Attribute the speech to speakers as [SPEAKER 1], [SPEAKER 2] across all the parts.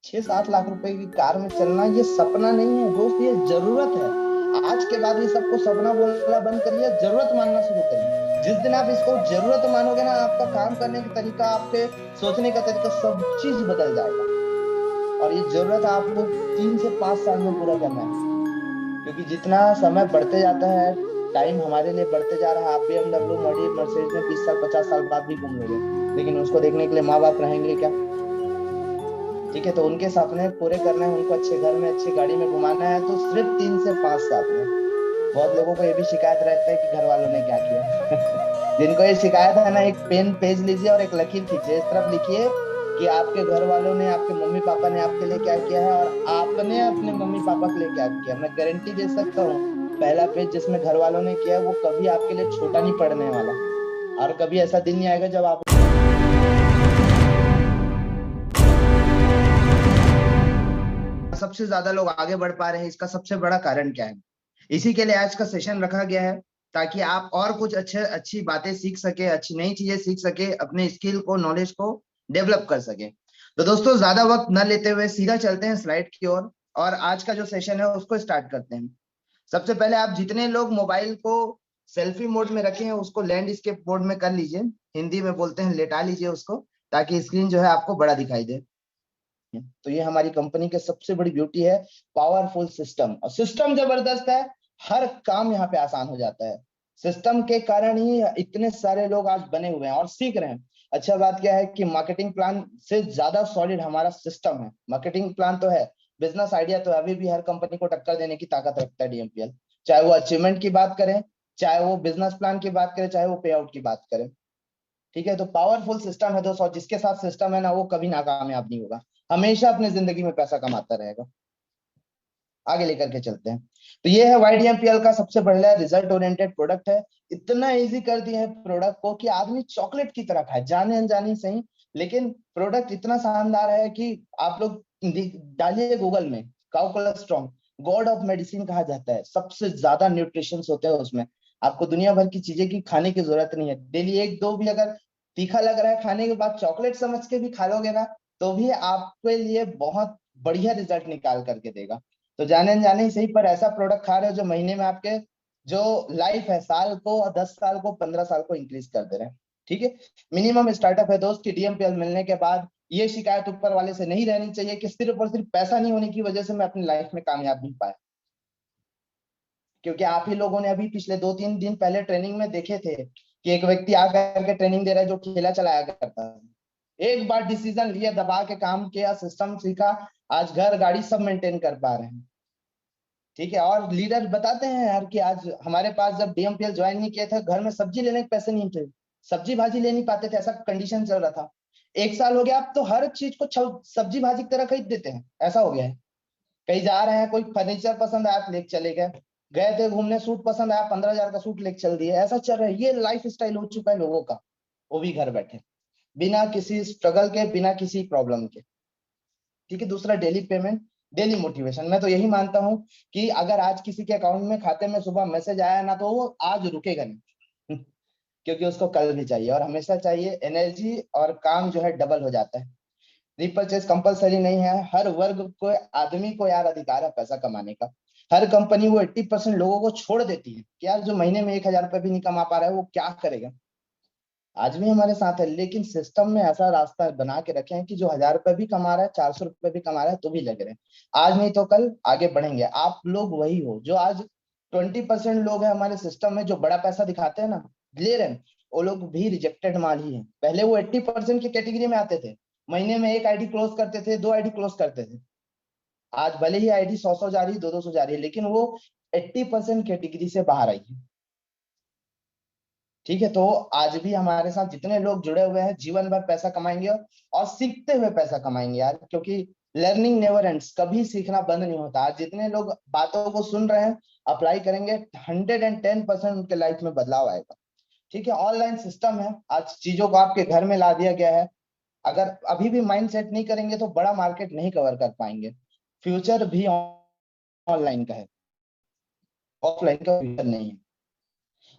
[SPEAKER 1] 6-7 लाख रुपए की कार में चलना ये सपना नहीं है दोस्त, ये जरूरत है। आज के बाद ये सबको सपना बोलना बंद करिए, जरूरत मानना शुरू करिए। जिस दिन आप इसको जरूरत मानोगे ना, आपका काम करने का तरीका, आपके सोचने का तरीका, सब चीज बदल जाएगा। और ये जरूरत आपको 3 से 5 साल में पूरा करना है। क्योंकि जितना समय बढ़ते जाता है, टाइम हमारे लिए बढ़ते जा रहा है। आप BMW मर्सिडीज में 20 साल 50 साल बाद भी घूम लोगे, लेकिन उसको देखने के लिए माँ बाप रहेंगे क्या? ठीक है, तो उनके सपने पूरे करने हैं, उनको अच्छे घर में अच्छी गाड़ी में घुमाना है, तो सिर्फ 3 से 5 साल में। बहुत लोगों को ये भी शिकायत रहता है कि घर वालों ने क्या किया। जिनको ये शिकायत है ना, एक पेन पेज लीजिए और एक लकीर खींचिए, इस तरफ लिखिए कि आपके घर वालों ने, आपके मम्मी पापा ने आपके लिए क्या किया है और आपने अपने मम्मी पापा के लिए क्या किया। मैं गारंटी दे सकता हूँ, पहला पेज जिसमें घर वालों ने किया है, वो कभी आपके लिए छोटा नहीं पड़ने वाला। और कभी ऐसा दिन नहीं आएगा जब आप सबसे ज्यादा लोग आगे बढ़ पा रहे हैं। इसका सबसे बड़ा कारण क्या है? इसी के लिए आज का सेशन रखा गया है, ताकि आप और कुछ अच्छे अच्छी बातें सीख सके, अच्छी नई चीजें सीख सके, अपने स्किल को, नॉलेज को डेवलप कर सके। तो दोस्तों, ज्यादा वक्त न लेते हुए सीधा चलते हैं स्लाइड की ओर, और आज का जो सेशन है उसको स्टार्ट करते हैं। सबसे पहले आप जितने लोग मोबाइल को सेल्फी मोड में रखे हैं, उसको लैंडस्केप मोड में कर लीजिए। हिंदी में बोलते हैं लेटा लीजिए उसको, ताकि स्क्रीन जो है आपको बड़ा दिखाई दे। तो ये हमारी कंपनी की सबसे बड़ी ब्यूटी है, पावरफुल सिस्टम। और सिस्टम जबरदस्त है, हर काम यहाँ पे आसान हो जाता है। सिस्टम के कारण ही इतने सारे लोग आज बने हुए हैं और सीख रहे हैं। अच्छा बात क्या है कि मार्केटिंग प्लान से ज्यादा सॉलिड हमारा सिस्टम है। मार्केटिंग प्लान तो है, बिजनेस आइडिया तो अभी भी हर कंपनी को टक्कर देने की ताकत रखता है DMPL। चाहे वो अचीवमेंट की बात करें, चाहे वो बिजनेस प्लान की बात करें, चाहे वो पे आउट की बात करें। ठीक है, तो पावरफुल सिस्टम है दोस्तों। जिसके साथ सिस्टम है ना, वो कभी नाकामयाब नहीं होगा, हमेशा अपनी जिंदगी में पैसा कमाता रहेगा। आगे लेकर के चलते हैं। तो ये है YDMPL का सबसे बढ़िया रिजल्ट ओरिएंटेड प्रोडक्ट है। इतना इजी कर दिया है प्रोडक्ट को कि आदमी चॉकलेट की तरह खाए, जाने अनजाने ही सही, लेकिन प्रोडक्ट इतना शानदार है कि आप लोग डालिए गूगल में, cow cholesterol God of medicine कहा जाता है। सबसे ज्यादा न्यूट्रिशन होते हैं उसमें। आपको दुनिया भर की चीजें की खाने की जरूरत नहीं है। डेली एक दो भी अगर तीखा लग रहा है खाने के बाद, चॉकलेट समझ के भी खा लोगे ना, तो भी आपके लिए बहुत बढ़िया रिजल्ट निकाल करके देगा। तो जाने अनजाने ही सही, पर ऐसा प्रोडक्ट खा रहे हो जो महीने में आपके जो लाइफ है, साल को, 10 साल को, 15 साल को इंक्रीज कर दे रहे हैं। ठीक है, मिनिमम स्टार्टअप है दोस्त की DMPL मिलने के बाद ये शिकायत ऊपर वाले से नहीं रहनी चाहिए कि सिर्फ और सिर्फ पैसा नहीं होने की वजह से मैं अपनी लाइफ में कामयाब नहीं पाया। क्योंकि आप ही लोगों ने अभी पिछले 2-3 दिन पहले ट्रेनिंग में देखे थे कि एक व्यक्ति आकर के ट्रेनिंग दे रहा है जो ठेला चलाया करता है। एक बार डिसीजन लिया, दबा के काम किया, सिस्टम सीखा, आज घर गाड़ी सब मेंटेन कर पा रहे हैं। ठीक है, और लीडर बताते हैं यार कि आज हमारे पास जब DMPL ज्वाइन नहीं किया था, घर में सब्जी लेने के पैसे नहीं थे, सब्जी भाजी ले नहीं पाते थे, ऐसा कंडीशन चल रहा था। 1 साल हो गया, अब तो हर चीज को सब्जी भाजी की तरह खरीद देते हैं, ऐसा हो गया है। कहीं जा रहे हैं, कोई फर्नीचर पसंद आया तो लेके चले गए, गए थे घूमने, सूट पसंद आया, 15,000 का सूट लेके चल दिए, ऐसा चल रहा है। ये लाइफ स्टाइल हो चुका है लोगों का, वो भी घर बैठे, बिना किसी स्ट्रगल के, बिना किसी प्रॉब्लम के। ठीक है, दूसरा डेली पेमेंट, डेली मोटिवेशन। मैं तो यही मानता हूं कि अगर आज किसी के अकाउंट में, खाते में सुबह मैसेज आया ना, तो वो आज रुकेगा नहीं। क्योंकि उसको कल भी चाहिए, और हमेशा चाहिए। एनर्जी और काम जो है डबल हो जाता है। रिपर्चेस कंपलसरी नहीं है, हर वर्ग को, आदमी को यार अधिकार है पैसा कमाने का। हर कंपनी वो 80% लोगों को छोड़ देती है कि यार जो महीने में 1,000 रुपए भी नहीं कमा पा रहा है वो क्या करेगा। आज भी हमारे साथ है, लेकिन सिस्टम में ऐसा रास्ता बना के रखे हैं कि जो 1,000 रुपए भी कमा रहा है, 400 रुपए भी कमा रहा है, तो भी लग रहे हैं। आज नहीं तो कल आगे बढ़ेंगे। आप लोग वही हो जो आज 20% लोग हैं हमारे सिस्टम में जो बड़ा पैसा दिखाते हैं ना, ले रहे हैं, वो लोग भी रिजेक्टेड माल ही है। पहले वो 80% की कैटेगरी में आते थे, महीने में एक आईडी क्लोज करते थे, 2 आईडी क्लोज करते थे। आज भले ही आईडी 100-100 जा रही है, 200-200 जा रही है, लेकिन वो 80% कैटेगरी से बाहर आई है। ठीक है, तो आज भी हमारे साथ जितने लोग जुड़े हुए हैं, जीवन भर पैसा कमाएंगे और सीखते हुए पैसा कमाएंगे यार, क्योंकि लर्निंग नेवर एंड्स, कभी सीखना बंद नहीं होता। आज जितने लोग बातों को सुन रहे हैं, अप्लाई करेंगे, 110% उनके लाइफ में बदलाव आएगा। ठीक है, ऑनलाइन सिस्टम है, आज चीजों को आपके घर में ला दिया गया है। अगर अभी भी माइंड सेट नहीं करेंगे तो बड़ा मार्केट नहीं कवर कर पाएंगे। फ्यूचर भी ऑनलाइन का है, ऑफलाइन का फ्यूचर नहीं है,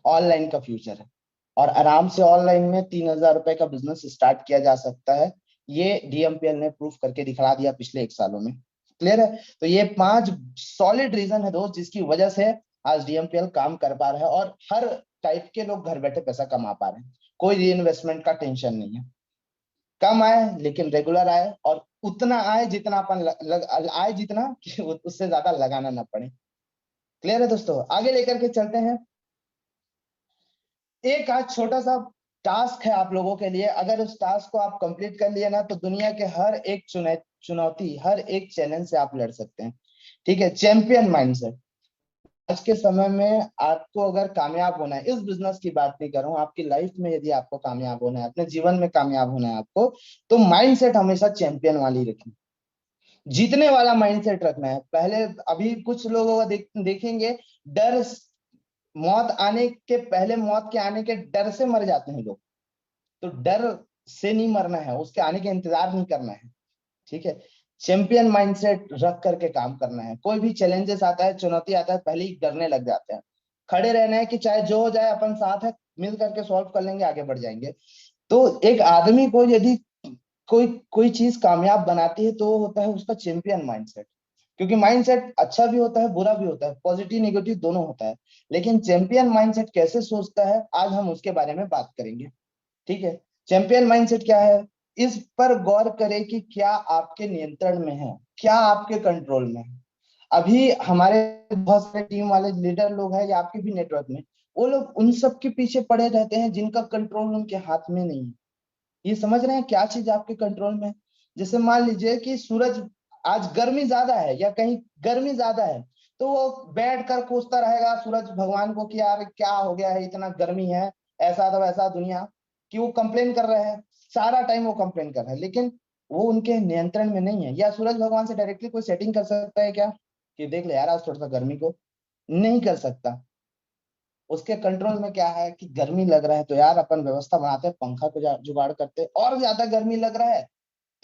[SPEAKER 1] ऑनलाइन का फ्यूचर है। और आराम से ऑनलाइन में 3,000 रुपए का बिजनेस स्टार्ट किया जा सकता है। ये डीएमपीएल ने प्रूफ करके दिखा दिया पिछले 1 सालों में। क्लियर है? तो ये 5 सॉलिड रीजन है दोस्त जिसकी वजह से आज डीएमपीएल काम कर पा रहा है और हर टाइप के लोग घर बैठे पैसा कमा पा रहे हैं। कोई री इन्वेस्टमेंट का टेंशन नहीं है, कम आए लेकिन रेगुलर आए, और उतना आए जितना अपन आए जितना कि उससे ज्यादा लगाना ना पड़े। क्लियर है दोस्तों? आगे लेकर के चलते हैं। एक आज छोटा सा टास्क है आप लोगों के लिए, अगर उस टास्क को आप कंप्लीट कर लिए ना तो दुनिया के हर एक चुनौती, हर एक चैलेंज से आप लड़ सकते हैं। ठीक है? Champion mindset. आज के समय में आपको अगर कामयाब होना है, इस बिजनेस की बात नहीं कर रहा हूं, आपकी लाइफ में यदि आपको कामयाब होना है, अपने जीवन में कामयाब होना है आपको, तो माइंडसेट हमेशा चैंपियन वाली रखनी, जीतने वाला माइंडसेट रखना है। पहले अभी कुछ लोगों को देखेंगे, डर, मौत आने के पहले, मौत के आने के डर से मर जाते हैं लोग। तो डर से नहीं मरना है, उसके आने के इंतजार नहीं करना है। ठीक है? चैंपियन माइंडसेट रख करके काम करना है। कोई भी चैलेंजेस आता है, चुनौती आता है, पहले ही डरने लग जाते हैं। खड़े रहना है कि चाहे जो हो जाए अपन साथ है, मिल करके सॉल्व कर लेंगे, आगे बढ़ जाएंगे। तो एक आदमी को यदि कोई कोई चीज कामयाब बनाती है तो वो होता है उसका चैंपियन माइंडसेट। क्योंकि माइंडसेट अच्छा भी होता है, बुरा भी होता है, पॉजिटिव नेगेटिव दोनों होता है, लेकिन चैंपियन माइंडसेट कैसे सोचता है आज हम उसके बारे में बात करेंगे। ठीक है? चैंपियन माइंडसेट क्या है, इस पर गौर करें कि क्या आपके नियंत्रण में है, क्या आपके कंट्रोल में है। अभी हमारे बहुत सारे टीम वाले लीडर लोग हैं या आपके भी नेटवर्क में, वो लोग उन सब के पीछे पड़े रहते हैं जिनका कंट्रोल उनके हाथ में नहीं है। ये समझ रहे हैं क्या चीज आपके कंट्रोल में है? जैसे मान लीजिए कि सूरज, आज गर्मी ज्यादा है या कहीं गर्मी ज्यादा है, तो वो बैठ कर कोसता रहेगा सूरज भगवान को कि यार क्या हो गया है, इतना गर्मी है, ऐसा तो वैसा दुनिया, कि वो कंप्लेन कर रहे हैं, सारा टाइम वो कंप्लेन कर रहे हैं, लेकिन वो उनके नियंत्रण में नहीं है। या सूरज भगवान से डायरेक्टली कोई सेटिंग कर सकता है क्या कि देख ले यार आज थोड़ा सा गर्मी को? नहीं कर सकता। उसके कंट्रोल में क्या है कि गर्मी लग रहा है तो यार अपन व्यवस्था बनाते हैं, पंखा को जुगाड़ करते हैं, और ज्यादा गर्मी लग रहा है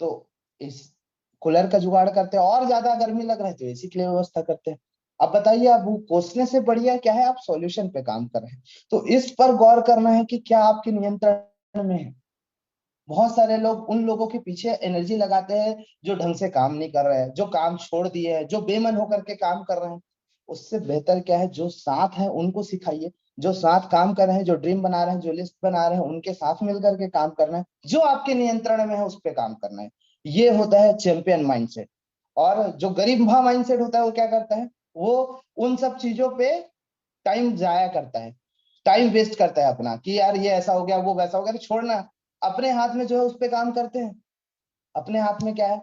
[SPEAKER 1] तो इस कूलर का जुगाड़ करते हैं, और ज्यादा गर्मी लग रहा है तो एसी के लिए व्यवस्था करते हैं। अब बताइए, अब वो कोसने से बढ़िया क्या है, आप सॉल्यूशन पे काम कर रहे हैं। तो इस पर गौर करना है कि क्या आपके नियंत्रण में है। बहुत सारे लोग उन लोगों के पीछे एनर्जी लगाते हैं जो ढंग से काम नहीं कर रहे हैं, जो काम छोड़ दिए हैं, जो बेमन होकर के काम कर रहे हैं। उससे बेहतर क्या है, जो साथ है उनको सिखाइए, जो साथ काम कर रहे हैं, जो ड्रीम बना रहे हैं, जो लिस्ट बना रहे हैं, उनके साथ मिलकर के काम करना है। जो आपके नियंत्रण में है उस पर काम करना है। ये होता है चैंपियन माइंडसेट। और जो गरीब माइंडसेट होता है वो क्या करता है, वो उन सब चीजों पे टाइम जाया करता है, टाइम वेस्ट करता है अपना, कि यार ये ऐसा हो गया, वो वैसा हो गया, तो छोड़ना। अपने हाथ में जो है उस पे काम करते हैं। अपने हाथ में क्या है,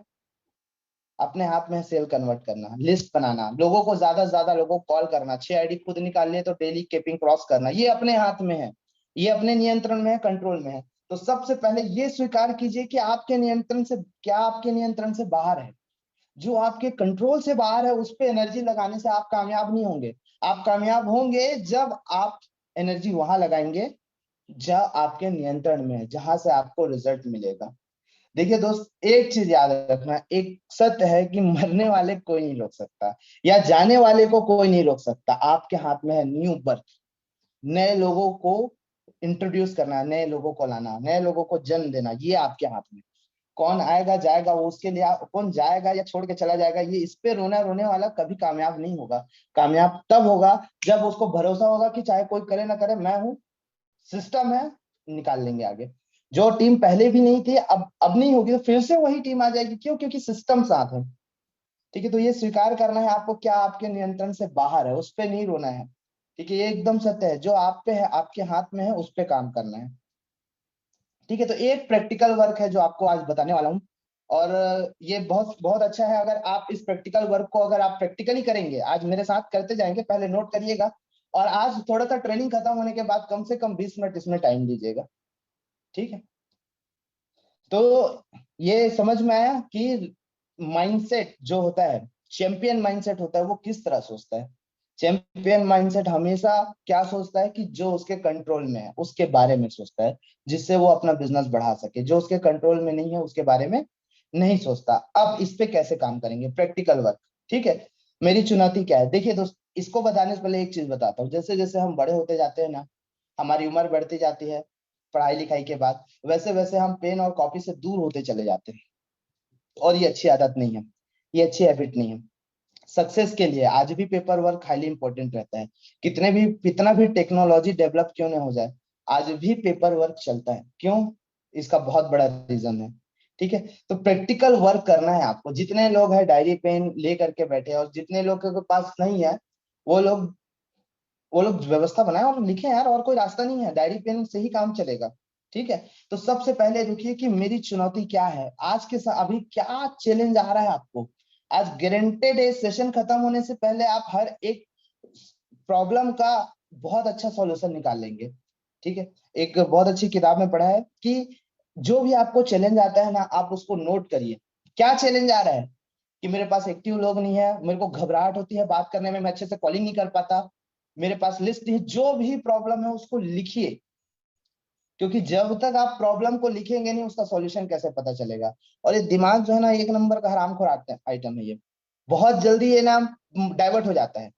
[SPEAKER 1] अपने हाथ में सेल कन्वर्ट करना, लिस्ट बनाना, लोगों को ज्यादा से ज्यादा लोगों को कॉल करना, 6 आईडी खुद निकाल लिए तो डेली केपिंग क्रॉस करना, ये अपने हाथ में है, ये अपने नियंत्रण में है, कंट्रोल में है। तो सबसे पहले ये स्वीकार कीजिए कि आपके नियंत्रण से क्या, आपके नियंत्रण से बाहर है। जो आपके कंट्रोल से बाहर है उस पर एनर्जी लगाने से आप कामयाब नहीं होंगे। आप कामयाब होंगे जब आप एनर्जी वहां लगाएंगे जहां आपके नियंत्रण में है, जहां से आपको रिजल्ट मिलेगा। देखिए दोस्त, एक चीज याद रखना, एक सत्य है कि मरने वाले कोई नहीं रोक सकता, या जाने वाले को कोई नहीं रोक सकता। आपके हाथ में है न्यू बर्थ, नए लोगों को इंट्रोड्यूस करना, नए लोगों को लाना, नए लोगों को जन्म देना, ये आपके हाथ में। कौन आएगा जाएगा वो उसके लिए, कौन जाएगा या छोड़ के चला जाएगा, ये इस पे रोना रोने वाला कभी कामयाब नहीं होगा। कामयाब तब होगा जब उसको भरोसा होगा कि चाहे कोई करे ना करे, मैं हूं, सिस्टम है, निकाल लेंगे आगे। जो टीम पहले भी नहीं थी, अब नहीं होगी, तो फिर से वही टीम आ जाएगी। क्यों? क्योंकि सिस्टम साथ है। ठीक है? तो ये स्वीकार करना है आपको, क्या आपके नियंत्रण से बाहर है, उस पर नहीं रोना है। ठीक है? ये एकदम सत्य है, जो आप पे है, आपके हाथ में है, उस पर काम करना है। ठीक है? तो एक प्रैक्टिकल वर्क है जो आपको आज बताने वाला हूँ, और ये बहुत बहुत अच्छा है। अगर आप इस प्रैक्टिकल वर्क को अगर आप प्रैक्टिकली करेंगे, आज मेरे साथ करते जाएंगे, पहले नोट करिएगा, और आज थोड़ा सा ट्रेनिंग खत्म होने के बाद कम से कम 20 मिनट इसमें टाइम दीजिएगा। ठीक है? तो ये समझ में आया कि माइंडसेट जो होता है, चैंपियन माइंडसेट होता है, वो किस तरह सोचता है। चैंपियन माइंडसेट हमेशा क्या सोचता है कि जो उसके कंट्रोल में है उसके बारे में सोचता है, जिससे वो अपना बिजनेस बढ़ा सके। जो उसके कंट्रोल में नहीं है उसके बारे में नहीं सोचता। अब इस पे कैसे काम करेंगे, प्रैक्टिकल वर्क। ठीक है? मेरी चुनौती क्या है, देखिए दोस्त, इसको बताने से पहले एक चीज बताता हूँ। जैसे जैसे हम बड़े होते जाते हैं ना, हमारी उम्र बढ़ती जाती है, पढ़ाई लिखाई के बाद, वैसे वैसे हम पेन और कॉपी से दूर होते चले जाते हैं, और ये अच्छी आदत नहीं है, ये अच्छी हैबिट नहीं है। सक्सेस के लिए आज भी पेपर वर्क हाईली इंपॉर्टेंट रहता है। कितना भी टेक्नोलॉजी डेवलप क्यों ना हो जाए, आज भी पेपर वर्क चलता है। क्यों? इसका बहुत बड़ा रीजन है। ठीक है, तो प्रैक्टिकल वर्क करना है आपको। जितने लोग हैं डायरी पेन ले करके बैठे हैं, और जितने लोगों के पास नहीं है, वो लोग वो लोग व्यवस्था बनाए और लिखे यार, और कोई रास्ता नहीं है, डायरी पेन से ही काम चलेगा। ठीक है, तो सबसे पहले देखिए कि मेरी चुनौती क्या है आज के अभी क्या चैलेंज आ रहा है आपको। आज गारंटेड है, सेशन खत्म होने से पहले आप हर एक प्रॉब्लम का बहुत अच्छा सॉल्यूशन निकाल लेंगे। ठीक है, एक बहुत अच्छी किताब में पढ़ा है कि जो भी आपको चैलेंज आता है ना, आप उसको नोट करिए। क्या चैलेंज आ रहा है? कि मेरे पास एक्टिव लोग नहीं है, मेरे को घबराहट होती है बात करने में, मैं अच्छे से कॉलिंग नहीं कर पाता, मेरे पास लिस्ट नहीं है। जो भी प्रॉब्लम है उसको लिखिए, क्योंकि जब तक आप प्रॉब्लम को लिखेंगे नहीं, उसका सॉल्यूशन कैसे पता चलेगा। और ये दिमाग जो है ना, एक नंबर का हरामखोर आइटम है ये, बहुत जल्दी ये ना डाइवर्ट हो जाता है।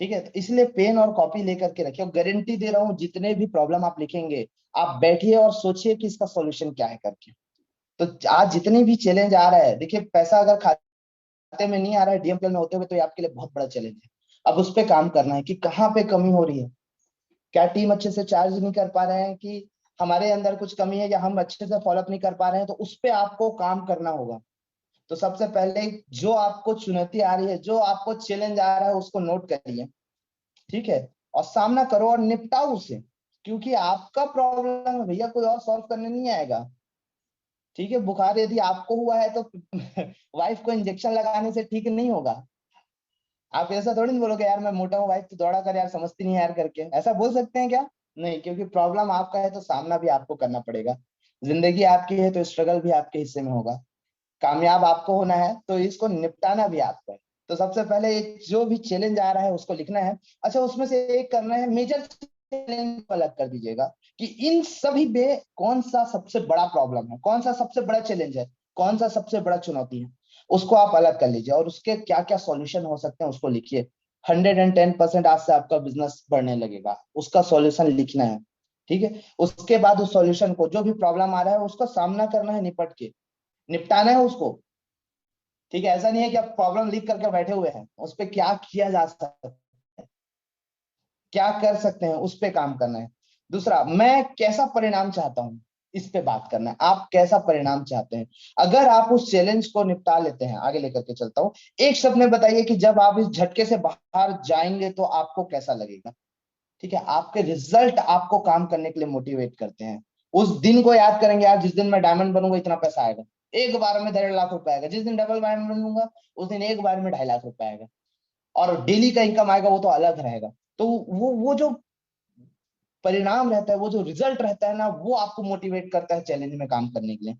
[SPEAKER 1] ठीक है, तो इसलिए पेन और कॉपी लेकर के रखिए। गारंटी दे रहा हूँ, जितने भी प्रॉब्लम आप लिखेंगे, आप बैठिए और सोचिए कि इसका सॉल्यूशन क्या है करके। तो आज जितने भी चैलेंज आ रहा है, देखिए पैसा अगर खाते में नहीं आ रहा है डीएमपीएल में होते हुए, तो ये आपके लिए बहुत बड़ा चैलेंज है। अब उस पर काम करना है कि कहाँ पे कमी हो रही है, क्या टीम अच्छे से चार्ज नहीं कर पा रहे हैं, कि हमारे अंदर कुछ कमी है, या हम अच्छे से फॉलोअप नहीं कर पा रहे हैं, तो उस पर आपको काम करना होगा। तो सबसे पहले जो आपको चुनौती आ रही है, जो आपको चैलेंज आ रहा है, उसको नोट करिए। ठीक है, और सामना करो और निपटाओ उसे, क्योंकि आपका प्रॉब्लम है भैया, कोई और सॉल्व करने नहीं आएगा। ठीक है, बुखार यदि आपको हुआ है तो वाइफ को इंजेक्शन लगाने से ठीक नहीं होगा। आप ऐसा थोड़ी नहीं बोलोगे यार मैं मोटा हूँ, वाइफ तो दौड़ा कर यार, समझती नहीं है यार करके, ऐसा बोल सकते हैं क्या? नहीं, क्योंकि प्रॉब्लम आपका है तो सामना भी आपको करना पड़ेगा। जिंदगी आपकी है तो स्ट्रगल भी आपके हिस्से में होगा। कामयाब आपको होना है तो इसको निपटाना भी आपको है। तो सबसे पहले जो भी चैलेंज आ रहा है उसको लिखना है। अच्छा, उसमें से एक करना है, मेजर चैलेंज को अलग कर दीजिएगा कि इन सभी में कौन सा सबसे बड़ा प्रॉब्लम है, कौन सा सबसे बड़ा चैलेंज है, कौन सा सबसे बड़ा चुनौती है। उसको आप अलग कर लीजिए और उसके क्या क्या सॉल्यूशन हो सकते हैं उसको लिखिए। 110% आज से आपका बिजनेस बढ़ने लगेगा, उसका सॉल्यूशन लिखना है। ठीक है, उसके बाद उस सॉल्यूशन को, जो भी प्रॉब्लम आ रहा है उसका सामना करना है, निपट के निपटाना है उसको। ठीक है, ऐसा नहीं है कि आप प्रॉब्लम लिख करके बैठे हुए हैं, उस पर क्या किया जा सकता है, क्या कर सकते हैं, उस पर काम करना है। दूसरा, मैं कैसा परिणाम चाहता हूं, इस पे बात करना है। आप कैसा परिणाम चाहते हैं? अगर आप उस चैलेंज को निपटा लेते हैं, आगे लेकर के चलता हूं, एक शब्द में बताइए कि जब आप इस झटके से बाहर जाएंगे तो आपको कैसा लगेगा। ठीक है, आपके रिजल्ट आपको काम करने के लिए मोटिवेट करते हैं। उस दिन को याद करेंगे यार, जिस दिन मैं डायमंड बनूंगा इतना पैसा आएगा, एक बार में 1.5 लाख रुपए आएगा। जिस दिन डबल डायमंड बनूंगा उस दिन एक बार में 2.5 लाख रुपए आएगा, और डेली का इनकम आएगा, वो तो अलग रहेगा। तो वो जो परिणाम रहता है, वो जो रिजल्ट रहता है ना, वो आपको मोटिवेट करता है चैलेंज में काम करने के लिए।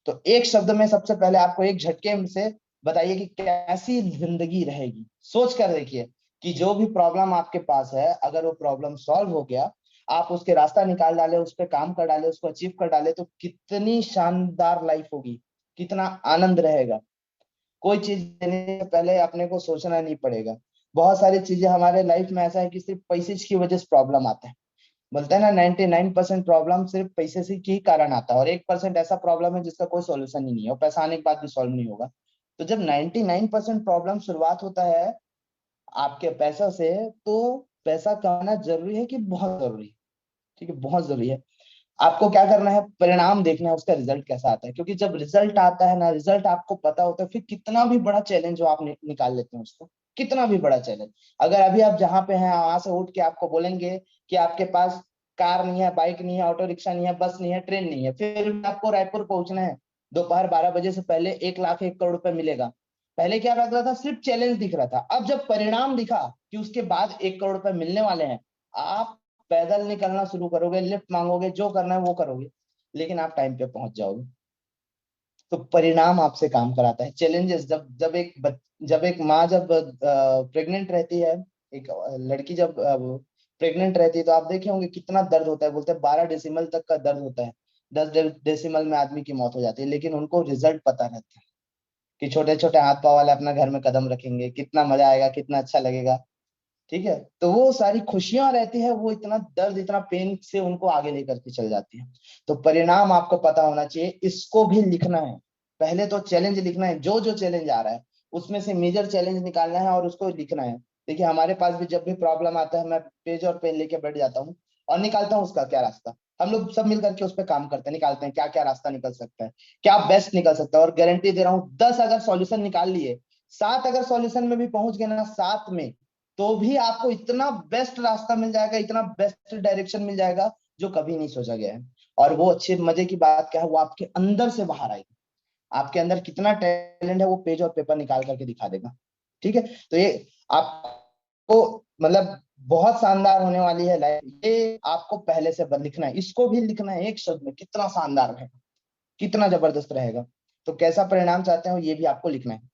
[SPEAKER 1] तो एक शब्द में सबसे पहले आपको एक झटके से बताइए कि कैसी जिंदगी रहेगी। सोच कर देखिए कि जो भी प्रॉब्लम आपके पास है, अगर वो प्रॉब्लम सॉल्व हो गया, आप उसके रास्ता निकाल डाले, उस पर काम कर डाले, उसको अचीव कर डाले, तो कितनी शानदार लाइफ होगी, कितना आनंद रहेगा। कोई चीज लेने से पहले अपने को सोचना नहीं पड़ेगा। बहुत सारी चीजें हमारे लाइफ में ऐसा है कि सिर्फ पैसे की वजह से प्रॉब्लम आता है। बोलते हैं ना, 99% प्रॉब्लम सिर्फ पैसे से के ही कारण आता है, और 1% ऐसा प्रॉब्लम है जिसका कोई सॉल्यूशन ही नहीं है, और पैसा आने के बाद भी सॉल्व नहीं होगा। तो जब 99% प्रॉब्लम शुरुआत होता है आपके पैसा से, तो पैसा कमाना जरूरी है कि बहुत जरूरी है? ठीक है, बहुत जरूरी है। आपको क्या करना है, परिणाम देखना है, उसका रिजल्ट कैसा आता है। क्योंकि जब रिजल्ट आता है ना, रिजल्ट आपको पता होता है, फिर कितना भी बड़ा चैलेंज हो आप निकाल लेते हैं उसको। कितना भी बड़ा चैलेंज, अगर अभी आप जहां पे हैं वहां से उठ के आपको बोलेंगे कि आपके पास कार नहीं है, बाइक नहीं है, ऑटो रिक्शा नहीं है, बस नहीं है, ट्रेन नहीं है, फिर भी आपको रायपुर पहुंचना है, दोपहर 12 बजे से पहले 1 लाख 1 करोड़ रुपए मिलेगा। पहले क्या लग रहा था, सिर्फ चैलेंज दिख रहा था। अब जब परिणाम दिखा कि उसके बाद 1 करोड़ रुपए मिलने वाले हैं, आप पैदल निकलना शुरू करोगे, लिफ्ट मांगोगे, जो करना है वो करोगे, लेकिन आप टाइम पे पहुंच जाओगे। तो परिणाम आपसे काम कराता है। चैलेंजेस, जब एक माँ जब प्रेग्नेंट रहती है, एक लड़की जब प्रेग्नेंट रहती है, तो आप देखे होंगे कितना दर्द होता है। बोलते हैं 12 डेसिमल तक का दर्द होता है, 10 डेसिमल में आदमी की मौत हो जाती है, लेकिन उनको रिजल्ट पता रहता है कि छोटे छोटे हाथ पाँव वाले अपना घर में कदम रखेंगे, कितना मजा आएगा, कितना अच्छा लगेगा। ठीक है, तो वो सारी खुशियां रहती है, वो इतना दर्द इतना पेन से उनको आगे लेकर के चल जाती है। तो परिणाम आपको पता होना चाहिए, इसको भी लिखना है। पहले तो चैलेंज लिखना है, जो जो चैलेंज आ रहा है उसमें से मेजर चैलेंज निकालना है और उसको लिखना है। देखिए हमारे पास भी जब भी प्रॉब्लम आता है, मैं पेज और पेन लेके बैठ जाता हूँ और निकालता हूँ उसका क्या रास्ता। हम लोग सब मिल करके उस पर काम करते हैं, निकालते हैं क्या क्या रास्ता निकल सकता है, क्या बेस्ट निकल सकता है। और गारंटी दे रहा हूँ 10 अगर सॉल्यूशन निकाल लिए, 7 अगर सॉल्यूशन में भी पहुंच गए ना, 7 में तो भी आपको इतना बेस्ट रास्ता मिल जाएगा, इतना बेस्ट डायरेक्शन मिल जाएगा जो कभी नहीं सोचा गया है। और वो अच्छे मजे की बात क्या है, वो आपके अंदर से बाहर आएगी। आपके अंदर कितना टैलेंट है वो पेज और पेपर निकाल करके दिखा देगा। ठीक है, तो ये आपको मतलब बहुत शानदार होने वाली है लाइफ। ये आपको पहले से लिखना है, इसको भी लिखना है एक शब्द में, कितना शानदार रहेगा, कितना जबरदस्त रहेगा। तो कैसा परिणाम चाहते हो ये भी आपको लिखना है।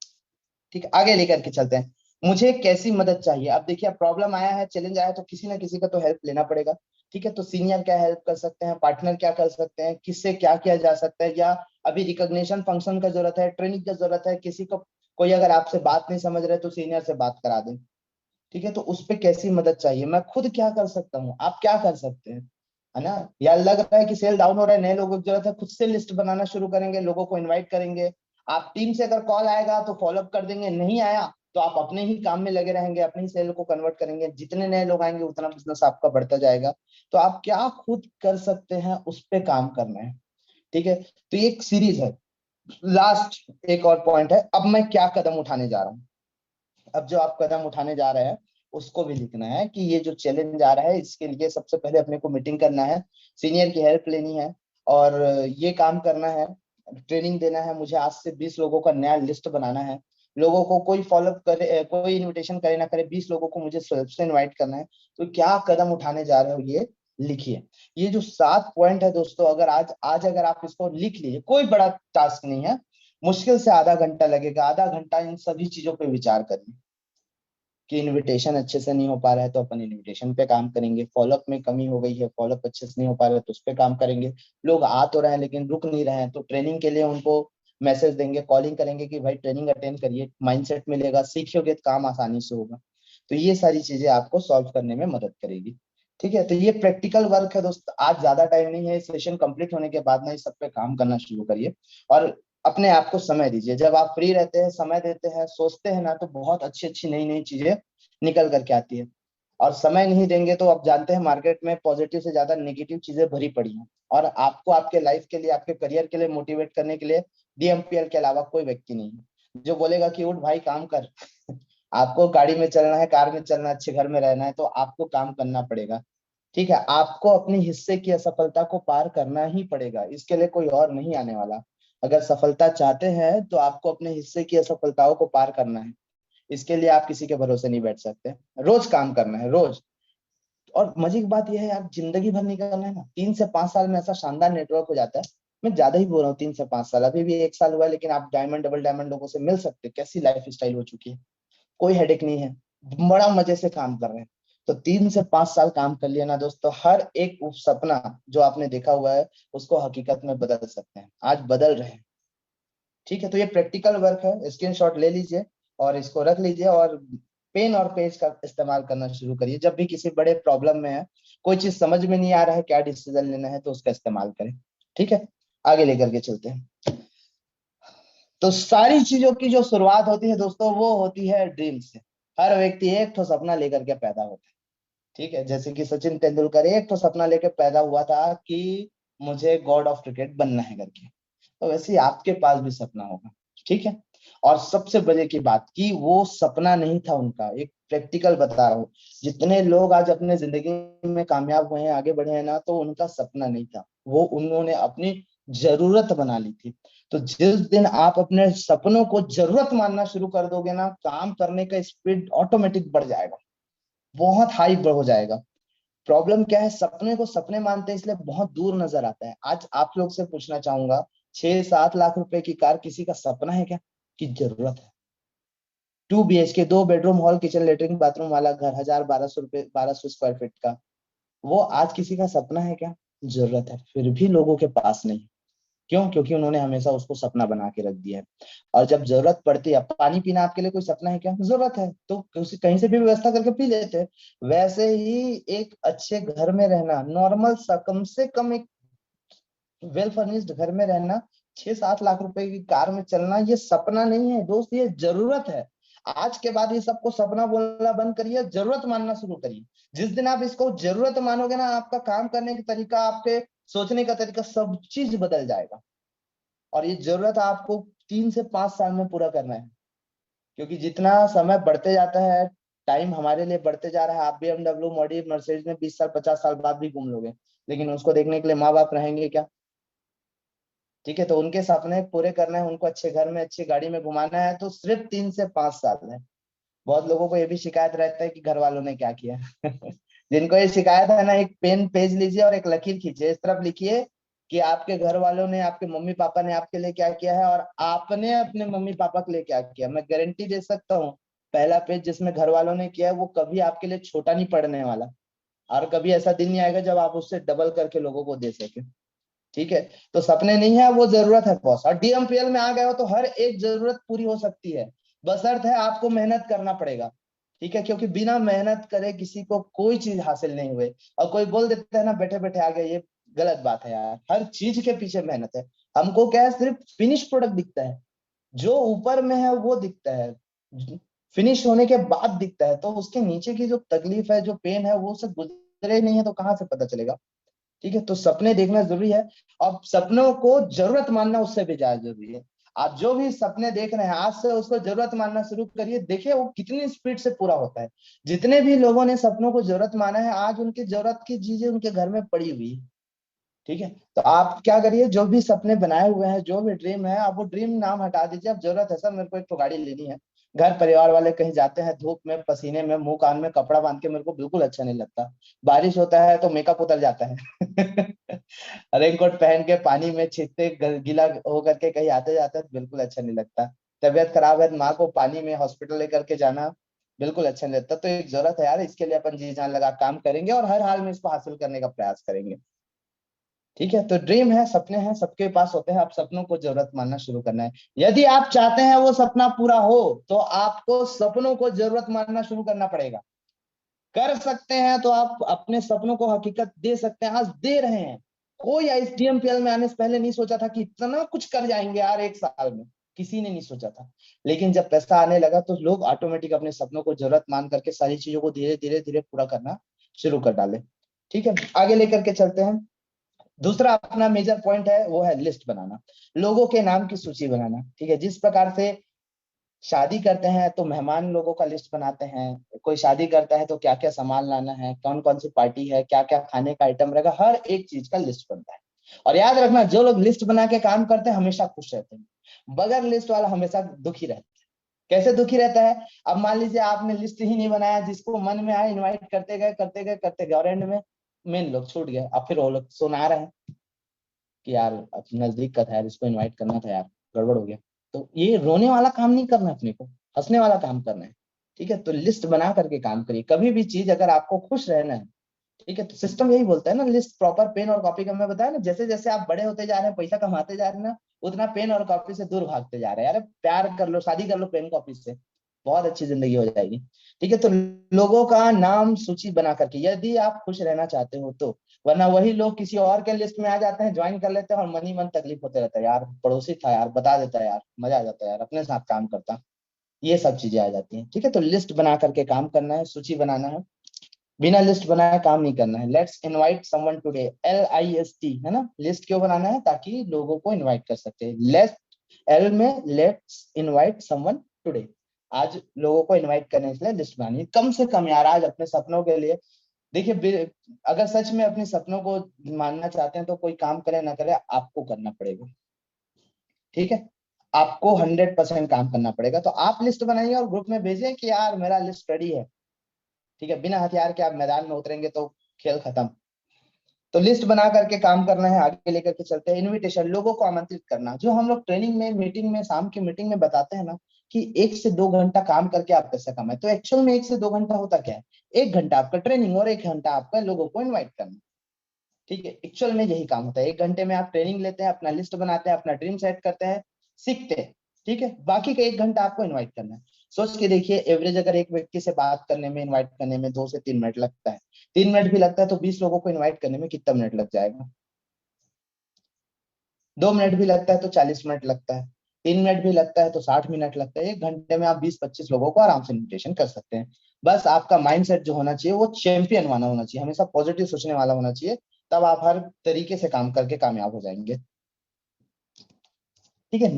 [SPEAKER 1] ठीक है, आगे लेकर के चलते हैं। मुझे कैसी मदद चाहिए, अब देखिए अब प्रॉब्लम आया है, चैलेंज आया है, तो किसी ना किसी का तो हेल्प लेना पड़ेगा। ठीक है, तो सीनियर क्या हेल्प कर सकते हैं, पार्टनर क्या कर सकते हैं, किससे क्या किया जा सकता है, या अभी रिकॉग्निशन फंक्शन का जरूरत है, ट्रेनिंग का जरूरत है, किसी को कोई अगर आपसे बात नहीं समझ रहे तो सीनियर से बात करा दें। ठीक है, तो उस पे कैसी मदद चाहिए, मैं खुद क्या कर सकता हूँ, आप क्या कर सकते हैं, है ना। या लग रहा है कि सेल डाउन हो रहा है, नए लोगों की जरूरत है, खुद से लिस्ट बनाना शुरू करेंगे, लोगों को इनवाइट करेंगे। आप टीम से अगर कॉल आएगा तो फॉलोअप कर देंगे, नहीं आया तो आप अपने ही काम में लगे रहेंगे, अपने ही सेल को कन्वर्ट करेंगे। जितने नए लोग आएंगे उतना बिजनेस आपका बढ़ता जाएगा। तो आप क्या खुद कर सकते हैं उस पे काम करना है। ठीक है, तो ये एक सीरीज है। लास्ट एक और पॉइंट है, अब मैं क्या कदम उठाने जा रहा हूँ। अब जो आप कदम उठाने जा रहे हैं उसको भी लिखना है कि ये जो चैलेंज आ रहा है इसके लिए सबसे पहले अपने को मीटिंग करना है, सीनियर की हेल्प लेनी है और ये काम करना है, ट्रेनिंग देना है। मुझे आज से 20 लोगों का नया लिस्ट बनाना है। लोगों को कोई फॉलोअप करे, कोई इनविटेशन करे ना करे, 20 लोगों को मुझे सेल्फ से इनवाइट करना है। तो क्या कदम उठाने जा रहे हो ये लिखिए। ये जो 7 पॉइंट है दोस्तों, अगर आज आज अगर आप इसको लिख लिए, कोई बड़ा टास्क नहीं है, मुश्किल से आधा घंटा लगेगा। आधा घंटा इन सभी चीजों पे विचार करिए कि इनविटेशन अच्छे से नहीं हो पा रहा है तो अपन इनविटेशन पे काम करेंगे, फॉलोअप में कमी हो गई है, फॉलोअप अच्छे से नहीं हो पा रहा है तो उस पे काम करेंगे। लोग आ तो रहे हैं लेकिन रुक नहीं रहे हैं, तो ट्रेनिंग के लिए उनको मैसेज देंगे, कॉलिंग करेंगे कि भाई ट्रेनिंग अटेंड करिए, माइंडसेट मिलेगा, सीखोगे तो काम आसानी से होगा। तो ये सारी चीजें आपको सॉल्व करने में मदद करेगी। ठीक है, तो ये प्रैक्टिकल वर्क है दोस्त, आज ज्यादा टाइम नहीं है, सेशन कंप्लीट होने के बाद ना इस सब पे काम करना शुरू करिए। और अपने आप को समय दीजिए, जब आप फ्री रहते हैं, समय देते हैं, सोचते हैं ना, तो बहुत अच्छी अच्छी नई नई चीजें निकल करके आती है। और समय नहीं देंगे तो आप जानते हैं मार्केट में पॉजिटिव से ज्यादा नेगेटिव चीजें भरी पड़ी हैं। और आपको आपके लाइफ के लिए, आपके करियर के लिए मोटिवेट करने के लिए डीएमपीएल के अलावा कोई व्यक्ति नहीं है जो बोलेगा कि उठ भाई काम कर। आपको गाड़ी में चलना है, कार में चलना है, अच्छे घर में रहना है, तो आपको काम करना पड़ेगा। ठीक है, आपको अपने हिस्से की असफलता को पार करना ही पड़ेगा, इसके लिए कोई और नहीं आने वाला। अगर सफलता चाहते हैं तो आपको अपने हिस्से की असफलताओं को पार करना है। इसके लिए आप किसी के भरोसे नहीं बैठ सकते, रोज काम करना है, रोज। और मजे की बात यह है यार, जिंदगी भर नहीं करना है ना, 3 से 5 साल में ऐसा शानदार नेटवर्क हो जाता है। मैं ज्यादा ही बोल रहा हूँ, 3 से 5 साल, अभी भी 1 साल हुआ है लेकिन आप डायमंड डबल डायमंड लोगों से मिल सकते हैं। कैसी लाइफ स्टाइल हो चुकी है, कोई हेडेक नहीं है, बड़ा मजे से काम कर रहे हैं। तो 3 से 5 साल काम कर लिया ना दोस्तों, हर एक सपना जो आपने देखा हुआ है उसको हकीकत में बदल सकते हैं, आज बदल रहे हैं। ठीक है, तो ये प्रैक्टिकल वर्क है, स्क्रीनशॉट ले लीजिए और इसको रख लीजिए और पेन और पेज का इस्तेमाल करना शुरू करिए। जब भी किसी बड़े प्रॉब्लम में है, कोई चीज समझ में नहीं आ रहा है, क्या डिसीजन लेना है, तो उसका इस्तेमाल करें। ठीक है, आगे लेकर के चलते हैं। तो सारी चीजों की जो शुरुआत होती है दोस्तों, वो होती है ड्रीम से। हर व्यक्ति एक तो सपना लेकर के पैदा होता है। ठीक है, जैसे कि सचिन तेंदुलकर एक तो सपना लेकर पैदा हुआ था कि मुझे गॉड ऑफ क्रिकेट बनना है करके। तो वैसे ही आपके पास भी सपना होगा। ठीक है, और सबसे बड़े की बात कि वो सपना नहीं था उनका, एक प्रैक्टिकल बता रहा हूँ। जितने लोग आज अपने जिंदगी में कामयाब हुए हैं, आगे बढ़े हैं ना, तो उनका सपना नहीं था, वो उन्होंने अपनी जरूरत बना ली थी। तो जिस दिन आप अपने सपनों को जरूरत मानना शुरू कर दोगे ना, काम करने का स्पीड ऑटोमेटिक बढ़ जाएगा, बहुत हाई हो जाएगा। प्रॉब्लम क्या है, सपने को सपने मानते हैं इसलिए बहुत दूर नजर आता है। आज आप लोग से पूछना चाहूंगा, 6-7 लाख रुपए की कार किसी का सपना है क्या, कि जरूरत है। 2 BHK 2 bedroom hall kitchen latrine bathroom वाला घर, 1000-1200 रुपए, 1200 स्क्वायर फीट का, वो आज किसी का सपना है क्या, जरूरत है। फिर भी लोगों के पास नहीं। क्यों? क्योंकि उन्होंने हमेशा उसको सपना बना के रख दिया है। और जब जरूरत पड़ती है, पानी पीना आपके लिए कोई सपना है क्या? जरूरत है तो उसे कहीं से भी व्यवस्था करके पी लेते हैं। वैसे ही एक अच्छे घर में रहना, नॉर्मल सा, कम से कम एक वेल फर्निश्ड घर में रहना, 6-7 लाख रुपए की कार में चलना, ये सपना नहीं है दोस्त, ये जरूरत है। आज के बाद ये सबको सपना बोलना बंद करिए, जरूरत मानना शुरू करिए। जिस दिन आप इसको जरूरत मानोगे ना, आपका काम करने का तरीका, आपके सोचने का तरीका, सब चीज बदल जाएगा। और ये जरूरत आपको 3 से 5 साल में पूरा करना है। क्योंकि जितना समय बढ़ते जाता है, टाइम हमारे लिए बढ़ते जा रहा है। आप BMW, मॉडी, मर्सिडीज में 20 साल 50 साल बाद भी घूम लोगे, लेकिन उसको देखने के लिए माँ बाप रहेंगे क्या? ठीक है, तो उनके सपने पूरे करना है, उनको अच्छे घर में अच्छी गाड़ी में घुमाना है, तो सिर्फ 3 से 5 साल है। बहुत लोगों को ये भी शिकायत रहता है कि घर वालों ने क्या किया। जिनको ये शिकायत है ना, एक पेन पेज लीजिए और एक लकीर खींचिए, इस तरफ लिखिए कि आपके घर वालों ने, आपके मम्मी पापा ने आपके लिए क्या किया है, और आपने अपने मम्मी पापा के लिए क्या किया। मैं गारंटी दे सकता हूँ, पहला पेज जिसमें घर वालों ने किया है, वो कभी आपके लिए छोटा नहीं पड़ने वाला। और कभी ऐसा दिन नहीं आएगा जब आप उससे डबल करके लोगों को दे सके। ठीक है, तो सपने नहीं है, वो जरूरत है बॉस। और DMPL में आ गए हो तो हर एक जरूरत पूरी हो सकती है, बशर्त है आपको मेहनत करना पड़ेगा। ठीक है, क्योंकि बिना मेहनत करे किसी को कोई चीज हासिल नहीं हुए। और कोई बोल देता है ना बैठे बैठे आ गया, ये गलत बात है यार, हर चीज के पीछे मेहनत है। हमको क्या है, सिर्फ फिनिश प्रोडक्ट दिखता है, जो ऊपर में है वो दिखता है, फिनिश होने के बाद दिखता है, तो उसके नीचे की जो तकलीफ है, जो पेन है, वो सब गुजरे नहीं है तो कहाँ से पता चलेगा। ठीक है, तो सपने देखना जरूरी है। और सपनों को जरूरत मानना उससे भी ज्यादा जरूरी है। आप जो भी सपने देख रहे हैं, आज से उसको जरूरत मानना शुरू करिए, देखिए वो कितनी स्पीड से पूरा होता है। जितने भी लोगों ने सपनों को जरूरत माना है, आज उनकी जरूरत की चीजें उनके घर में पड़ी हुई है। ठीक है, तो आप क्या करिए, जो भी सपने बनाए हुए हैं, जो भी ड्रीम है, आप वो ड्रीम नाम हटा दीजिए। अब जरूरत है सर, मेरे को एक तो गाड़ी लेनी है। घर परिवार वाले कहीं जाते हैं धूप में, पसीने में, मुंह कान में कपड़ा बांध के, मेरे को बिल्कुल अच्छा नहीं लगता। बारिश होता है तो मेकअप उतर जाता है। रेनकोट पहन के पानी में छींटते गीला होकर के कहीं आते जाते हैं तो बिल्कुल अच्छा नहीं लगता। तबियत खराब है, माँ को पानी में हॉस्पिटल लेकर के जाना बिल्कुल अच्छा नहीं लगता। तो एक जरूरत है यार, इसके लिए अपन जी जान लगा काम करेंगे और हर हाल में इसको हासिल करने का प्रयास करेंगे। ठीक है, तो ड्रीम है, सपने हैं, सबके पास होते हैं। आप सपनों को जरूरत मानना शुरू करना है। यदि आप चाहते हैं वो सपना पूरा हो, तो आपको सपनों को जरूरत मानना शुरू करना पड़ेगा। कर सकते हैं तो आप अपने सपनों को हकीकत दे सकते हैं, आज दे रहे हैं। कोई DMPL में आने से पहले नहीं सोचा था कि इतना कुछ कर जाएंगे यार एक साल में, किसी ने नहीं सोचा था। लेकिन जब पैसा आने लगा तो लोग ऑटोमेटिक अपने सपनों को जरूरत मान करके सारी चीजों को धीरे धीरे धीरे पूरा करना शुरू कर डाले। ठीक है, आगे लेकर के चलते हैं। दूसरा अपना मेजर पॉइंट है, वो है लिस्ट बनाना, लोगों के नाम की सूची बनाना। ठीक है, जिस प्रकार से शादी करते हैं तो मेहमान लोगों का लिस्ट बनाते हैं, कोई शादी करता है तो क्या क्या सामान लाना है, कौन कौन सी पार्टी है, क्या क्या खाने का आइटम रहेगा, हर एक चीज का लिस्ट बनता है। और याद रखना, जो लोग लिस्ट बना के काम करते हैं हमेशा खुश रहते हैं, बगैर लिस्ट वाला हमेशा दुखी रहता है। कैसे दुखी रहता है? अब मान लीजिए आपने लिस्ट ही नहीं बनाया, जिसको मन में आया इनवाइट करते गए करते गए करते गए, और एंड में मेन लोग छूट गए। अब फिर वो लोग सुना रहे हैं कि यार अब नजदीक का था यार, इसको इनवाइट करना था यार, गड़बड़ हो गया। तो ये रोने वाला काम नहीं करना, अपने को हंसने वाला काम करना है। ठीक है, तो लिस्ट बना करके काम करिए कभी भी चीज, अगर आपको खुश रहना है। ठीक है, तो सिस्टम यही बोलता है ना, लिस्ट, प्रॉपर पेन और कॉपी का। मैं बताया ना, जैसे जैसे आप बड़े होते जा रहे हैं, पैसा कमाते जा रहे हैं ना, उतना पेन और कॉपी से दूर भागते जा रहे हैं। अरे प्यार कर लो, शादी कर लो पेन कॉपी से, बहुत अच्छी जिंदगी हो जाएगी। ठीक है, तो लोगों का नाम सूची बना करके, यदि आप खुश रहना चाहते हो तो। वरना वही लोग किसी और के लिस्ट में आ जाते हैं, ज्वाइन कर लेते हैं, और मन ही मन तकलीफ होते रहता है, यार पड़ोसी था यार, बता देता है यार, मजा आ जाता है यार, अपने साथ काम करता। ये सब चीजें आ जाती हैं। ठीक है, तो लिस्ट बना करके काम करना है, सूची बनाना है। बिना लिस्ट बनाए काम नहीं करना है। Let's invite someone today, LIST, है ना। लिस्ट क्यों बनाना है? ताकि लोगों को इनवाइट कर सकते हैं। लेट्स, L में लेट्स इनवाइट समवन टुडे, आज लोगों को इनवाइट करने के लिए लिस्ट बनानी है, कम से कम यार, आज अपने सपनों के लिए। देखिए, अगर सच में अपने सपनों को मानना चाहते हैं तो कोई काम करे ना करे, आपको करना पड़ेगा। ठीक है, आपको 100% काम करना पड़ेगा। तो आप लिस्ट बनाइए और ग्रुप में भेजिए कि यार मेरा लिस्ट रेडी है। ठीक है, बिना हथियार के आप मैदान में उतरेंगे तो खेल खत्म। तो लिस्ट बना करके काम करना है, आगे लेकर के चलते हैं। इनविटेशन, लोगों को आमंत्रित करना, जो हम लोग ट्रेनिंग में, मीटिंग में, शाम की मीटिंग में बताते हैं ना, कि 1 से 2 घंटा काम करके आप पैसा कमाए, तो एक्चुअल में 1 से 2 घंटा होता क्या है? 1 घंटा आपका ट्रेनिंग और 1 घंटा आपका लोगों को इन्वाइट करना। ठीक है, एक्चुअल में यही काम होता है। 1 घंटे में आप ट्रेनिंग लेते हैं, अपना लिस्ट बनाते हैं, अपना ड्रीम सेट करते हैं, सीखते हैं। ठीक है, बाकी का 1 घंटा आपको इन्वाइट करना है। सोच के देखिए, एवरेज अगर एक व्यक्ति से बात करने में, इन्वाइट करने में 2 से 3 मिनट लगता है, 3 मिनट भी लगता है तो 20 लोगों को इन्वाइट करने में कितना मिनट लग जाएगा? 2 मिनट भी लगता है तो 40 मिनट लगता है, 3 मिनट भी लगता है तो 60 मिनट लगता है। 1 घंटे में आप 20-25 लोगों को आराम से इन्विटेशन कर सकते हैं। बस आपका माइंडसेट जो होना चाहिए वो चैंपियन वाला होना चाहिए, हमेशा पॉजिटिव सोचने वाला होना चाहिए। तब आप हर तरीके से काम करके कामयाब हो जाएंगे। ठीक है,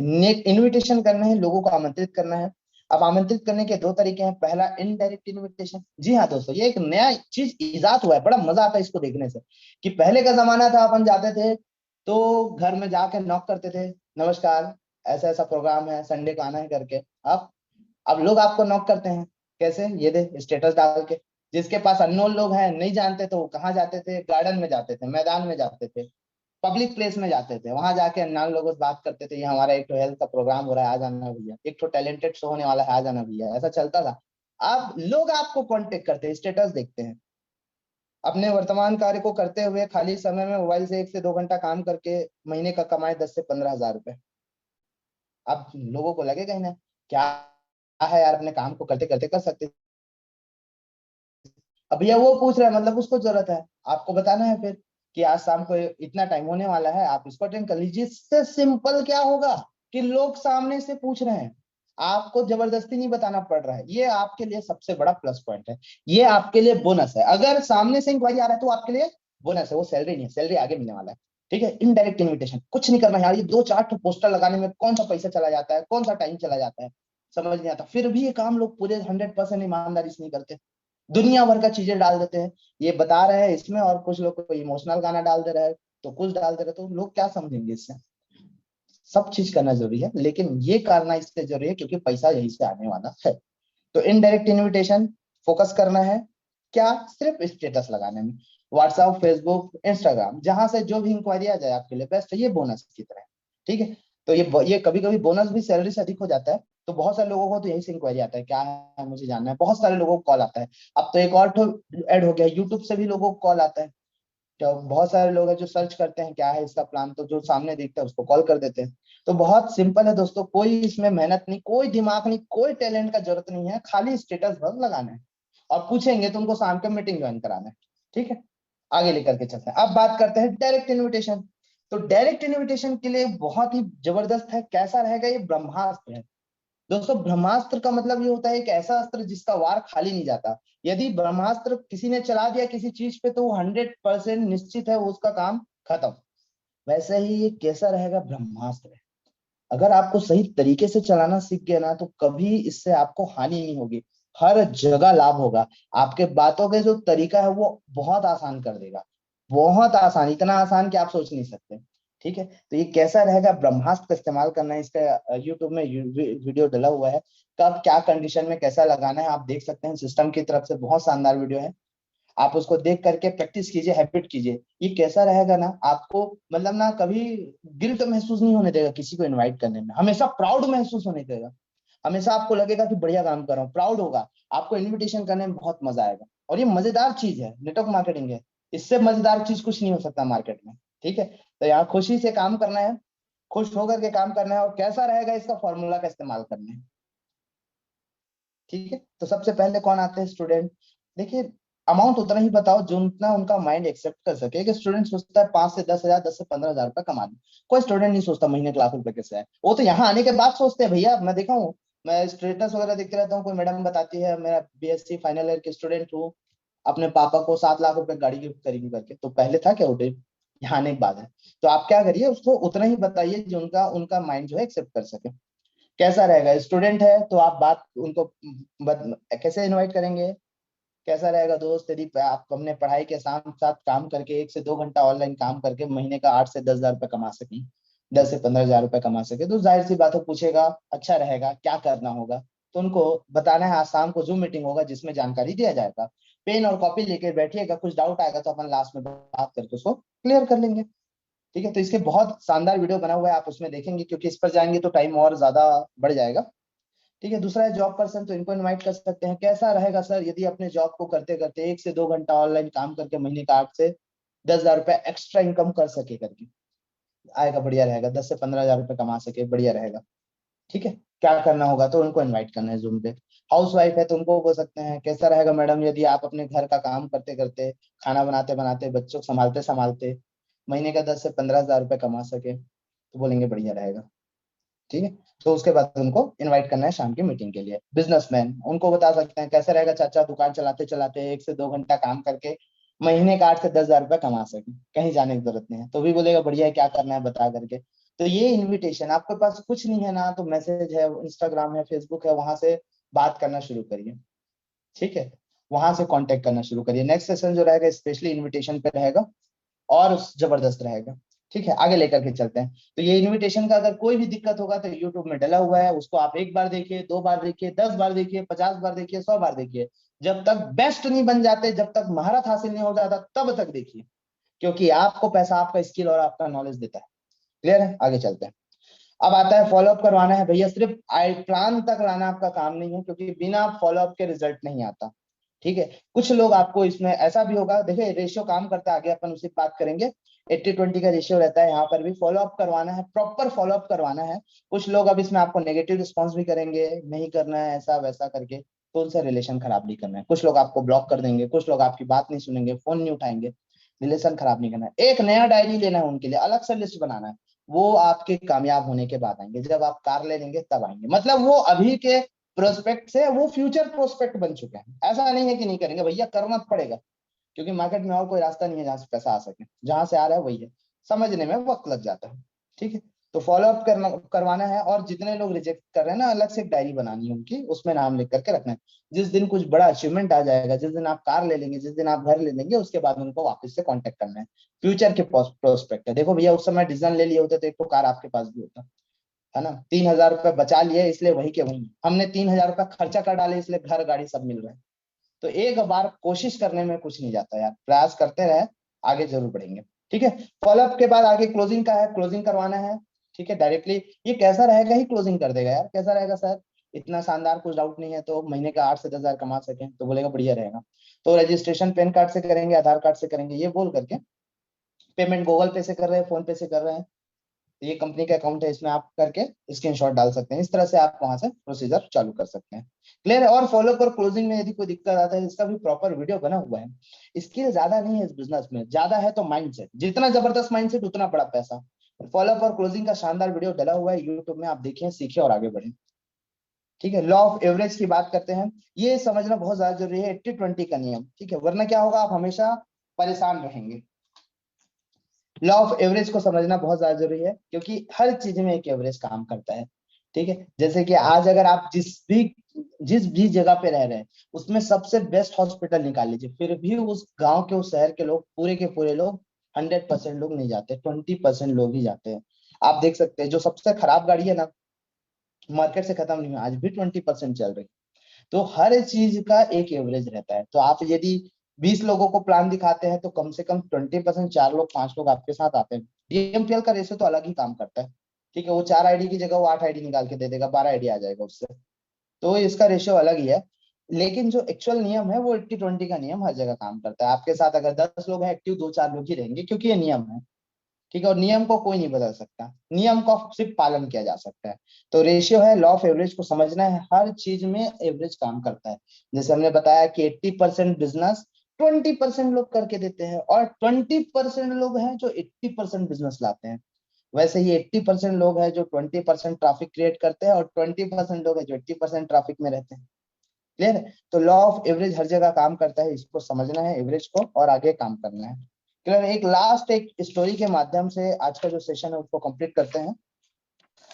[SPEAKER 1] इनविटेशन करना है, लोगों को आमंत्रित करना है। अब आमंत्रित करने के 2 तरीके हैं। पहला, इनडायरेक्ट इनविटेशन। जी हाँ दोस्तों, ये एक नया चीज इजाद हुआ है, बड़ा मजा आता है इसको देखने से। कि पहले का जमाना था, अपन जाते थे तो घर में जाके नॉक करते थे, नमस्कार, ऐसा ऐसा प्रोग्राम है, संडे को आना है करके। अब लोग आपको नॉक करते हैं कैसे? ये दे स्टेटस डाल के। जिसके पास अननोन लोग हैं, नहीं जानते, तो वो कहाँ जाते थे? गार्डन में जाते थे, मैदान में जाते थे, पब्लिक प्लेस में जाते थे, वहां जाके अनजान लोगों से बात करते थे, ये हमारा एक तो हेल्थ का प्रोग्राम हो रहा है, आ जाना भैया, एक तो टैलेंटेड शो होने वाला है, आ जाना भैया, ऐसा चलता था। अब लोग आपको कांटेक्ट करते हैं, स्टेटस देखते हैं, अपने वर्तमान कार्य को करते हुए खाली समय में मोबाइल से 1 से 2 घंटा काम करके महीने का कमाए 10 से 15 हजार रुपए। अब लोगों को लगेगा ही ना, क्या है यार, अपने काम को करते करते कर सकते। अब भैया वो पूछ रहा है, मतलब उसको जरूरत है, आपको बताना है फिर कि आज शाम को इतना टाइम होने वाला है, आप इसको अटेंड कर लीजिए। इससे सिंपल क्या होगा कि लोग सामने से पूछ रहे हैं, आपको जबरदस्ती नहीं बताना पड़ रहा है। ये आपके लिए सबसे बड़ा प्लस पॉइंट है, ये आपके लिए बोनस है। अगर सामने से इंक्वायरी आ रहा है तो आपके लिए बोनस है, वो सैलरी नहीं है, सैलरी आगे मिलने वाला है। ठीक है, इनडायरेक्ट इन्विटेशन, कुछ नहीं करना यार, ये 2-4 पोस्टर लगाने में कौन सा पैसा चला जाता है, कौन सा टाइम चला जाता है, समझ नहीं आता। फिर भी ये काम लोग पूरे 100% ईमानदारी से नहीं करते, दुनिया भर का चीजें डाल देते हैं। ये बता रहे हैं इसमें, और कुछ लोग को इमोशनल गाना डाल दे रहे हैं, तो कुछ डाल दे रहे, तो लोग क्या समझेंगे इससे? सब चीज करना जरूरी है, लेकिन ये करना इससे जरूरी है क्योंकि पैसा यही से आने वाला है। तो इनडायरेक्ट इनविटेशन, फोकस करना है क्या? सिर्फ स्टेटस लगाने में, व्हाट्सएप, फेसबुक, इंस्टाग्राम, जहां से जो भी इंक्वायरी आ जाए आपके लिए बेस्ट है, ये बोनस की तरह है। ठीक है, तो ये कभी कभी बोनस भी सैलरी से अधिक हो जाता है। तो बहुत सारे लोगों को तो यही से इंक्वायरी आता है, क्या है मुझे जानना है, बहुत सारे लोगों को कॉल आता है। अब तो एक और तो ऐड हो गया, यूट्यूब से भी लोगों को कॉल आता है। तो बहुत सारे लोग हैं जो सर्च करते हैं क्या है इसका प्लान, तो जो सामने दिखता है उसको कॉल कर देते हैं। तो बहुत सिंपल है दोस्तों, कोई इसमें मेहनत नहीं, कोई दिमाग नहीं, कोई टैलेंट का जरूरत नहीं है, खाली स्टेटस बस लगाना है। और पूछेंगे तो उनको शाम को मीटिंग ज्वाइन कराना है। ठीक है, आगे लेकर के चलते हैं। अब बात करते हैं डायरेक्ट इनविटेशन। तो डायरेक्ट इनविटेशन के लिए बहुत ही जबरदस्त है, कैसा रहेगा? ये ब्रह्मास्त्र है दोस्तों। ब्रह्मास्त्र का मतलब ये होता है एक ऐसा अस्त्र जिसका वार खाली नहीं जाता। यदि ब्रह्मास्त्र किसी ने चला दिया किसी चीज पे, तो वो 100% निश्चित है वो उसका काम खत्म। वैसे ही ये कैसा रहेगा? ब्रह्मास्त्र है। अगर आपको सही तरीके से चलाना सीख गए ना, तो कभी इससे आपको हानि नहीं होगी, हर जगह लाभ होगा। आपके बातों के जो तरीका है वो बहुत आसान कर देगा, बहुत आसान, इतना आसान कि आप सोच नहीं सकते। ठीक है, तो ये कैसा रहेगा? ब्रह्मास्त्र का इस्तेमाल करना है, इसका यूट्यूब में वीडियो डला हुआ है, कब क्या कंडीशन में कैसा लगाना है आप देख सकते हैं। सिस्टम की तरफ से बहुत शानदार वीडियो है, आप उसको देख करके प्रैक्टिस कीजिए, हैबिट कीजिए। ये कैसा रहेगा ना, आपको मतलब ना कभी गिल्ट महसूस नहीं होने देगा किसी को इनवाइट करने में, हमेशा प्राउड महसूस होने देगा। हमेशा आपको लगेगा कि बढ़िया काम कर रहा हूँ, प्राउड होगा। आपको इनविटेशन करने में बहुत मजा आएगा। और ये मजेदार चीज है, नेटवर्क मार्केटिंग है, इससे मजेदार चीज कुछ नहीं हो सकता मार्केट में। ठीक है, तो यहाँ खुशी से काम करना है, खुश होकर के काम करना है, और कैसा रहेगा इसका फॉर्मूला का इस्तेमाल करना है। ठीक है, तो सबसे पहले कौन आते हैं? स्टूडेंट। देखिए, अमाउंट उतना ही बताओ जो उतना उनका माइंड एक्सेप्ट कर सके। कि स्टूडेंट सोचता है 5 से 10 हजार, 10 से 15 हजार रुपए कमा लूं। कोई स्टूडेंट नहीं सोचता महीने के लाख रुपए कैसे है, वो तो यहाँ आने के बाद सोचते हैं। भैया मैं देखा हूँ, मैं स्टेटस वगैरह देखते रहता हूँ, कोई मैडम बताती है मेरा बीएससी फाइनल ईयर के स्टूडेंट हूँ, अपने पापा को 7 लाख रुपए गाड़ी गिफ्ट करेंगे करके। तो पहले था क्या वो ड्रीम? यहाँ आने के बाद है। तो आप क्या करिए, उसको उतना ही बताइए जो उनका उनका माइंड जो है एक्सेप्ट कर सके। कैसा रहेगा? स्टूडेंट है तो आप बात उनको कैसे इनवाइट करेंगे? कैसा रहेगा दोस्त, यदि आप अपने पढ़ाई के साथ साथ काम करके 1 से 2 घंटा ऑनलाइन काम करके महीने का 8 से 10 हजार रुपये कमा सकें, 10 से 15 हजार रुपये कमा सके, तो जाहिर सी बात है पूछेगा अच्छा रहेगा, क्या करना होगा? तो उनको बताना है आज शाम को जूम मीटिंग होगा जिसमें जानकारी दिया जाएगा, पेन और कॉपी लेके बैठिएगा, कुछ डाउट आएगा तो अपन लास्ट में बात करके उसको क्लियर कर लेंगे। ठीक है, तो इसके बहुत शानदार वीडियो बना हुआ है, आप उसमें देखेंगे, क्योंकि इस पर जाएंगे तो टाइम और ज्यादा बढ़ जाएगा। ठीक है, दूसरा है जॉब पर्सन, तो इनको इनवाइट कर सकते हैं। कैसा रहेगा सर? यदि अपने जॉब को करते करते 1 से 2 घंटा ऑनलाइन काम करके महीने का 8 से 10,000 रुपए एक्स्ट्रा इनकम कर सके करके, आएगा बढ़िया रहेगा। 10 से 15,000 रुपए कमा सके, बढ़िया रहेगा। ठीक है, क्या करना होगा तो उनको इनवाइट करना है जूम पे। हाउस वाइफ है तो उनको बोल सकते हैं कैसा रहेगा मैडम यदि आप अपने घर का काम करते करते, खाना बनाते बनाते, बच्चों को संभालते संभालते महीने का 10 से 15,000 रुपए कमा सके, तो बोलेंगे बढ़िया रहेगा। ठीक है, तो उसके बाद उनको इनवाइट करना है शाम की मीटिंग के लिए। बिजनेसमैन, उनको बता सकते हैं कैसे रहेगा चाचा दुकान चलाते चलाते 1 से 2 घंटा काम करके महीने का 8 से 10,000 रुपए कमा सके, कहीं जाने की जरूरत नहीं है, तो भी बोलेगा बढ़िया है, क्या करना है बता करके। तो ये इनविटेशन, आपके पास कुछ नहीं है ना, तो मैसेज है, इंस्टाग्राम है, फेसबुक है, वहां से बात करना शुरू करिए। ठीक है, वहां से कांटेक्ट करना शुरू करिए। नेक्स्ट सेशन जो रहेगा स्पेशली इनविटेशन पे रहेगा और जबरदस्त रहेगा। ठीक है, आगे लेकर के चलते हैं। तो ये इनविटेशन का अगर कोई भी दिक्कत होगा तो यूट्यूब में डला हुआ है, उसको आप 1 बार देखिए, 2 बार देखिए, 10 बार देखिए, 50 बार देखिए, 100 बार देखिए, जब तक बेस्ट नहीं बन जाते, जब तक महारत हासिल नहीं हो जाता तब तक देखिए, क्योंकि आपको पैसा आपका स्किल और आपका नॉलेज देता है। क्लियर है, आगे चलते हैं। अब आता है फॉलोअप करवाना है भैया, सिर्फ आई प्लान तक लाना आपका काम नहीं है, क्योंकि बिना फॉलोअप के रिजल्ट नहीं आता। ठीक है, कुछ लोग आपको इसमें ऐसा भी होगा, देखिए रेशियो काम करता है, आगे अपन उसी बात करेंगे। 80-20 का रेशियो रहता है, यहाँ पर भी फॉलोअप करवाना है, प्रॉपर फॉलोअप करवाना है। कुछ लोग अब इसमें आपको नेगेटिव रिस्पॉन्स भी करेंगे, नहीं करना है ऐसा वैसा करके, तो उनसे रिलेशन खराब नहीं करना है। कुछ लोग आपको ब्लॉक कर देंगे, कुछ लोग आपकी बात नहीं सुनेंगे, फोन नहीं उठाएंगे, रिलेशन खराब नहीं करना है। एक नया डायरी लेना है उनके लिए, अलग से लिस्ट बनाना है, वो आपके कामयाब होने के बाद आएंगे, जब आप कार ले लेंगे तब आएंगे। मतलब वो अभी के प्रोस्पेक्ट से वो फ्यूचर प्रोस्पेक्ट बन चुके हैं। ऐसा नहीं है कि नहीं करेंगे, भैया करना पड़ेगा, क्योंकि मार्केट में और कोई रास्ता नहीं है जहां से पैसा आ सके, जहां से आ रहा है वही है, समझने में वक्त लग जाता है। ठीक है, तो फॉलोअप करना करवाना है, और जितने लोग रिजेक्ट कर रहे हैं ना, अलग से एक डायरी बनानी है उनकी, उसमें नाम लिख करके रखना है। जिस दिन कुछ बड़ा अचीवमेंट आ जाएगा, जिस दिन आप कार ले लेंगे, जिस दिन आप घर ले लेंगे, उसके बाद उनको वापस से कांटेक्ट करना है। फ्यूचर के प्रोस्पेक्ट है, देखो भैया उस समय डिसीजन ले लिए होते तो एक तो कार आपके पास भी होता है ना, 3,000 रुपए बचा लिए इसलिए वही के वही, हमने 3,000 रुपए खर्चा कर डाले इसलिए घर गाड़ी सब मिल रहा है। तो एक बार कोशिश करने में कुछ नहीं जाता यार, प्रयास करते रहे, आगे जरूर बढ़ेंगे। ठीक है, फॉलोअप के बाद आगे क्लोजिंग का है, क्लोजिंग करवाना है। ठीक है, डायरेक्टली ये कैसा रहेगा ही क्लोजिंग कर देगा यार, कैसा रहेगा सर, इतना शानदार, कुछ डाउट नहीं है, तो महीने का 8 से 10,000 कमा सके, तो बोलेगा बढ़िया रहेगा। तो रजिस्ट्रेशन पैन कार्ड से करेंगे, आधार कार्ड से करेंगे, ये बोल करके पेमेंट गूगल पे से कर रहे हैं, फोन पे से कर रहे हैं, तो ये कंपनी का अकाउंट है, इसमें आप करके स्क्रीनशॉट डाल सकते हैं। इस तरह से आप वहां से प्रोसीजर चालू कर सकते हैं। क्लियर है, और फॉलो पर क्लोजिंग में यदि कोई दिक्कत आता है, इसका भी प्रॉपर वीडियो बना हुआ है। स्किल ज्यादा नहीं है इस बिजनेस में, ज्यादा है तो माइंडसेट, जितना जबरदस्त माइंडसेट उतना बड़ा पैसा। फॉलो पर क्लोजिंग का शानदार वीडियो डला हुआ है यूट्यूब में, आप देखिए, सीखिए और आगे बढ़े। ठीक है, लॉ ऑफ एवरेज की बात करते हैं, ये समझना बहुत ज्यादा जरूरी है, 80-20 का नियम। ठीक है, वरना क्या होगा, आप हमेशा परेशान रहेंगे। लॉ ऑफ एवरेज को समझना बहुत ज्यादा जरूरी है, क्योंकि हर चीज में एक एवरेज काम करता है। ठीक है, जैसे कि आज अगर आप जिस भी जगह पे रह रहे हैं, उसमें सबसे बेस्ट हॉस्पिटल निकाल लीजिए, फिर भी उस गांव के, उस शहर के लोग, पूरे के पूरे लोग, 100% लोग नहीं जाते, 20% लोग ही जाते हैं। आप देख सकते हैं जो सबसे खराब गाड़ी है ना, मार्केट से खत्म नहीं हुई, आज भी 20% चल रही। तो हर चीज का एक एवरेज रहता है। तो आप यदि 20 लोगों को प्लान दिखाते हैं, तो कम से कम 20%, 4 लोग 5 लोग आपके साथ आते हैं। डीएमपीएल का रेशियो तो अलग ही काम करता है। ठीक है, वो 4 आईडी की जगह वो 8 आईडी निकाल के दे देगा, 12 आईडी आ जाएगा उससे, तो इसका रेशियो अलग ही है। लेकिन जो एक्चुअल नियम है वो 80-20 का नियम हर जगह काम करता है। आपके साथ अगर 10 लोग हैं एक्टिव, 2-4 लोग ही रहेंगे, क्योंकि ये नियम है। ठीक है, और नियम को कोई नहीं बदल सकता, नियम का सिर्फ पालन किया जा सकता है। तो रेशियो है, लॉ ऑफ एवरेज को समझना है, हर चीज में एवरेज काम करता है। जैसे हमने बताया कि 80% बिजनेस 20% लोग करके देते हैं, और 20% लोग हैं जो 80% बिजनेस लाते हैं। वैसे ही 80% लोग हैं जो 20% ट्रैफिक क्रिएट करते हैं, और 20% लोग हैं जो 80% ट्रैफिक में रहते हैं। क्लियर है, तो लॉ ऑफ एवरेज हर जगह काम करता है, इसको समझना है एवरेज को, और आगे काम करना है। क्लियर, एक लास्ट एक स्टोरी के माध्यम से आज का जो सेशन है उसको कंप्लीट करते हैं।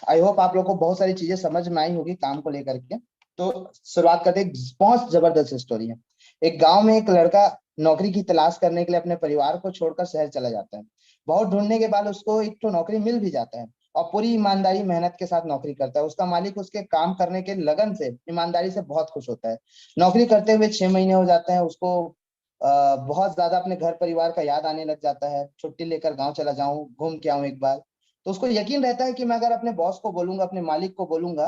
[SPEAKER 1] आई होप आप लोग को बहुत सारी चीजें समझ में आई होगी काम को लेकर के। तो शुरुआत करते हैं, बहुत जबरदस्त स्टोरी है। एक गांव में एक लड़का नौकरी की तलाश करने के लिए अपने परिवार को छोड़कर शहर चला जाता है। बहुत ढूंढने के बाद उसको एक तो नौकरी मिल भी जाता है, और पूरी ईमानदारी मेहनत के साथ नौकरी करता है। उसका मालिक उसके काम करने के लगन से, ईमानदारी से बहुत खुश होता है। नौकरी करते हुए 6 महीने हो जाते हैं, उसको बहुत ज्यादा अपने घर परिवार का याद आने लग जाता है। छुट्टी लेकर गाँव चला जाऊं, घूम के आऊं एक बार। तो उसको यकीन रहता है कि मैं अगर अपने बॉस को बोलूंगा, अपने मालिक को बोलूंगा,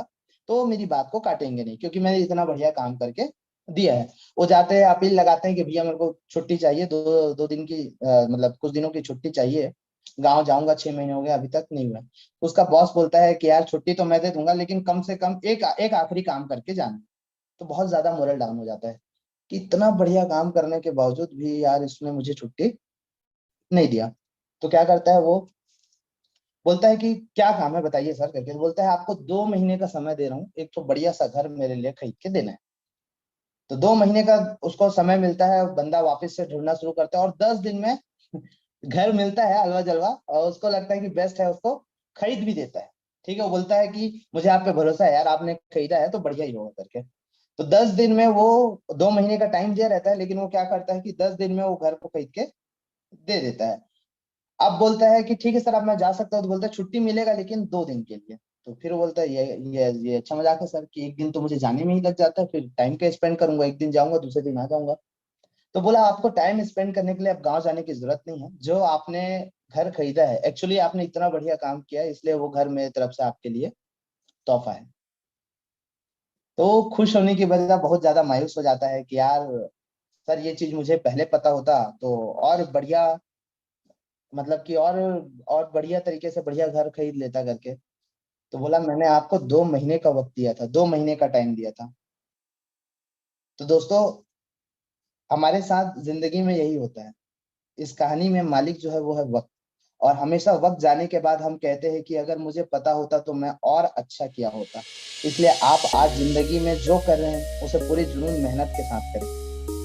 [SPEAKER 1] तो मेरी बात को काटेंगे नहीं, क्योंकि मैंने इतना बढ़िया काम करके दिया है। वो जाते हैं अपील लगाते हैं कि भैया मेरे को छुट्टी चाहिए, दो दिन की मतलब कुछ दिनों की छुट्टी चाहिए, गांव जाऊंगा, 6 महीने हो गए अभी तक नहीं हुआ। उसका बॉस बोलता है कि यार छुट्टी तो मैं दे दूंगा लेकिन कम से कम एक आखिरी काम करके जाना। तो बहुत ज्यादा मोरल डाउन हो जाता है कि इतना बढ़िया काम करने के बावजूद भी यार इसने मुझे छुट्टी नहीं दिया। तो क्या करता है वो, बोलता है कि क्या काम है बताइए सर करके। तो बोलता है आपको 2 महीने का समय दे रहा हूँ, एक तो बढ़िया सा घर मेरे लिए खरीद के देना है। तो 2 महीने का उसको समय मिलता है, बंदा वापस से ढूंढना शुरू करता है और 10 दिन में घर मिलता है अलवा जलवा, और उसको लगता है कि बेस्ट है, उसको खरीद भी देता है। ठीक है, वो बोलता है कि मुझे आप पे भरोसा है यार, आपने खरीदा है तो बढ़िया ही होगा करके। तो 10 दिन में वो, 2 महीने का टाइम दिया रहता है लेकिन वो क्या करता है कि 10 दिन में वो घर को खरीद के दे देता है। अब बोलता है कि ठीक है सर अब मैं जा सकता हूँ। तो बोलता है छुट्टी मिलेगा लेकिन 2 दिन के लिए। तो फिर वो बोलता है ये अच्छा मजाक है सर कि एक दिन तो मुझे जाने में ही लग जाता है, फिर टाइम के स्पेंड करूंगा, एक दिन जाऊंगा दूसरे दिन आ जाऊंगा। तो बोला आपको टाइम स्पेंड करने के लिए अब गांव जाने की जरूरत नहीं है, जो आपने घर खरीदा है एक्चुअली आपने इतना बढ़िया काम किया है, इसलिए वो घर मेरी तरफ से आपके लिए तोहफा है। तो खुश होने की बजाय बहुत ज्यादा मायूस हो जाता है कि यार सर ये चीज मुझे पहले पता होता तो और बढ़िया, मतलब कि और बढ़िया तरीके से बढ़िया घर खरीद लेता करके। तो बोला मैंने आपको 2 महीने का वक्त दिया था, 2 महीने का टाइम दिया था। तो दोस्तों हमारे साथ जिंदगी में यही होता है। इस कहानी में मालिक जो है वो है वक्त। और हमेशा वक्त जाने के बाद हम कहते हैं कि अगर मुझे पता होता तो मैं और अच्छा किया होता। इसलिए आप आज जिंदगी में जो कर रहे हैं उसे पूरी जुनून मेहनत के साथ करें।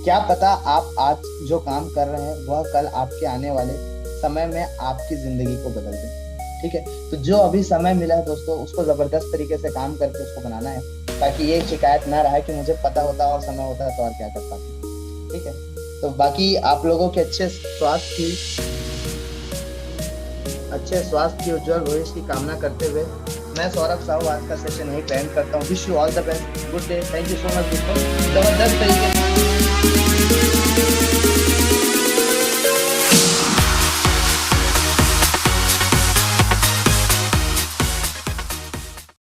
[SPEAKER 1] क्या पता आप आज जो काम कर रहे हैं वह कल आपके आने वाले समय में आपकी जिंदगी को बदल दे। ठीक है, तो जो अभी समय मिला है दोस्तों उसको जबरदस्त तरीके से काम करके उसको बनाना है, ताकि ये शिकायत ना रहे कि मुझे पता होता और समय होता तो और क्या कर पाता। ठीक है, तो बाकी आप लोगों के अच्छे स्वास्थ्य की उज्जवल भविष्य की कामना करते हुए मैं सौरभ साहू आज का सेशन यही एंड करता हूँ। Wish you all the best, good day, thank you so much दोस्तों, जबरदस्त तरीके से